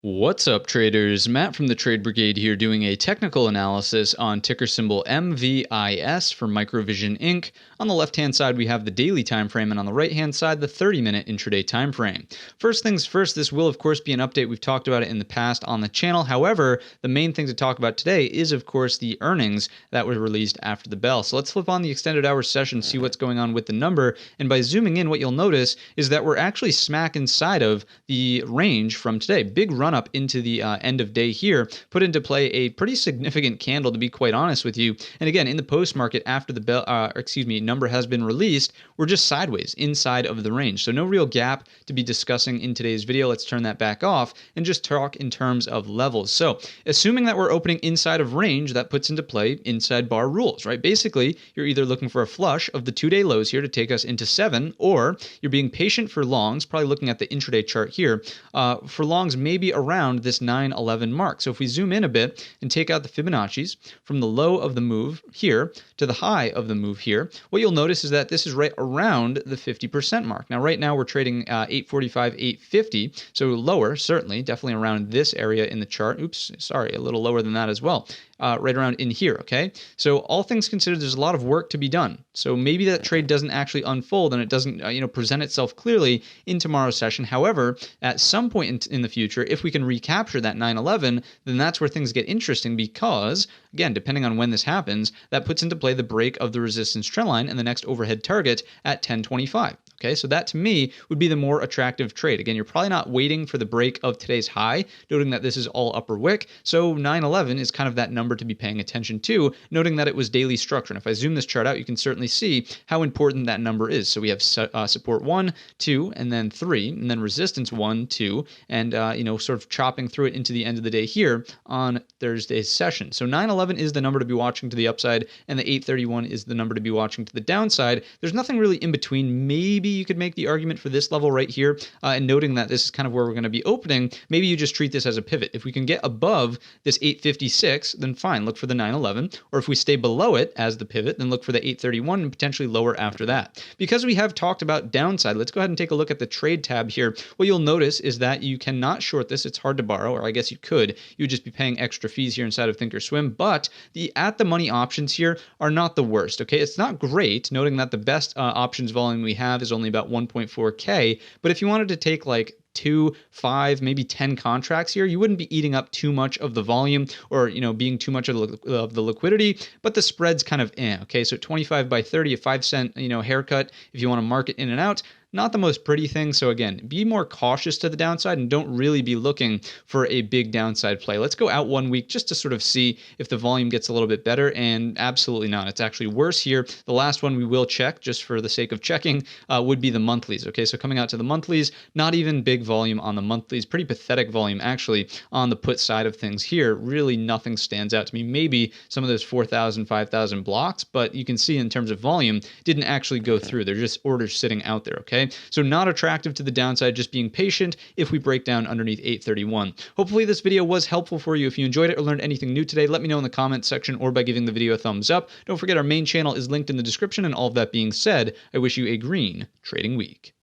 What's up, traders? Matt from the Trade Brigade here doing a technical analysis on ticker symbol MVIS for Microvision Inc. On the left-hand side, we have the daily time frame, and on the right-hand side, the 30-minute intraday time frame. First things first, this will, of course, be an update. We've talked about it in the past on the channel. However, the main thing to talk about today is, of course, the earnings that were released after the bell. So let's flip on the extended hour session, see what's going on with the number. And by zooming in, what you'll notice is that we're actually smack inside of the range from today. Big run up into the end of day here put into play a pretty significant candle, to be quite honest with you. And again, in the post market after the bell, number has been released, we're just sideways inside of the range. So no real gap to be discussing in today's video. Let's turn that back off and just talk in terms of levels. So assuming that we're opening inside of range, that puts into play inside bar rules, right? Basically, you're either looking for a flush of the 2-day lows here to take us into 7, or you're being patient for longs, probably looking at the intraday chart here, for longs maybe around this 911 mark. So if we zoom in a bit and take out the Fibonacci's from the low of the move here to the high of the move here, what you'll notice is that this is right around the 50% mark. Now, right now we're trading 845, 850, so lower, certainly, definitely around this area in the chart. Oops, sorry, a little lower than that as well. Right around in here, okay? So all things considered, there's a lot of work to be done. So maybe that trade doesn't actually unfold and it doesn't present itself clearly in tomorrow's session. However, at some point in the future, if we can recapture that 911, then that's where things get interesting because, again, depending on when this happens, that puts into play the break of the resistance trend line and the next overhead target at 1025. Okay, so that to me would be the more attractive trade. Again, you're probably not waiting for the break of today's high, noting that this is all upper wick. So 911 is kind of that number to be paying attention to, noting that it was daily structure. And if I zoom this chart out, you can certainly see how important that number is. So we have support 1, 2, and then 3, and then resistance 1, 2, and sort of chopping through it into the end of the day here on Thursday's session. So 911 is the number to be watching to the upside, and the 831 is the number to be watching to the downside. There's nothing really in between. Maybe you could make the argument for this level right here, and noting that this is kind of where we're going to be opening, maybe you just treat this as a pivot. If we can get above this 856, then fine, look for the 911, or if we stay below it as the pivot, then look for the 831 and potentially lower after that. Because we have talked about downside, let's go ahead and take a look at the trade tab here. What you'll notice is that you cannot short this. It's hard to borrow, or I guess you could. You would just be paying extra fees here inside of Thinkorswim, but the at-the-money options here are not the worst, okay? It's not great, noting that the best options volume we have is only about 1.4K, but if you wanted to take like 2, 5, maybe 10 contracts here, you wouldn't be eating up too much of the volume or, being too much of the liquidity, but the spread's kind of okay? So 25 by 30, a 5-cent, haircut if you want to mark it in and out. Not the most pretty thing. So again, be more cautious to the downside and don't really be looking for a big downside play. Let's go out 1 week just to sort of see if the volume gets a little bit better, and absolutely not. It's actually worse here. The last one we will check just for the sake of checking would be the monthlies. Okay, so coming out to the monthlies, not even big volume on the monthlies, pretty pathetic volume actually on the put side of things here. Really nothing stands out to me. Maybe some of those 4,000, 5,000 blocks, but you can see in terms of volume, didn't actually go through. They're just orders sitting out there, okay? So not attractive to the downside, just being patient if we break down underneath 831. Hopefully this video was helpful for you. If you enjoyed it or learned anything new today, let me know in the comments section or by giving the video a thumbs up. Don't forget our main channel is linked in the description, and all of that being said, I wish you a green trading week.